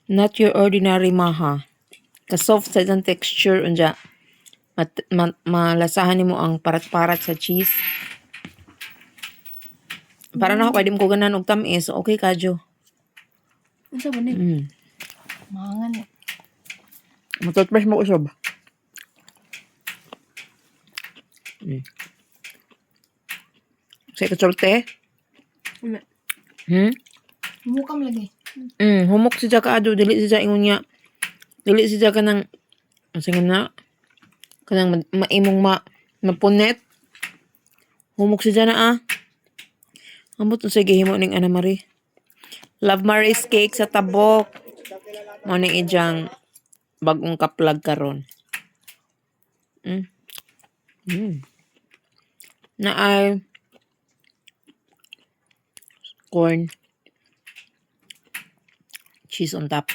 Not your ordinary maha. Ka-soft sa isang texture unja. Malasahan nimo ang parat-parat sa cheese. Para na ako, pwede mo ko ganan og tamis. Okay, kadyo. Ano sa bunit? Mahangan eh. Matutbrush mo usab. Sa ikatsolte? Wala. Mukam lagi. Humok si ka ado. Dili si ingon niya. Dili si ka ng, sige na, kanang maimong mapunet. Humok si na Ambot ang sige himo ning Ana Marie. Love Marie's cake sa tabok. Mo ning ijang bagong kaplag karon. Na ay corn cheese on top.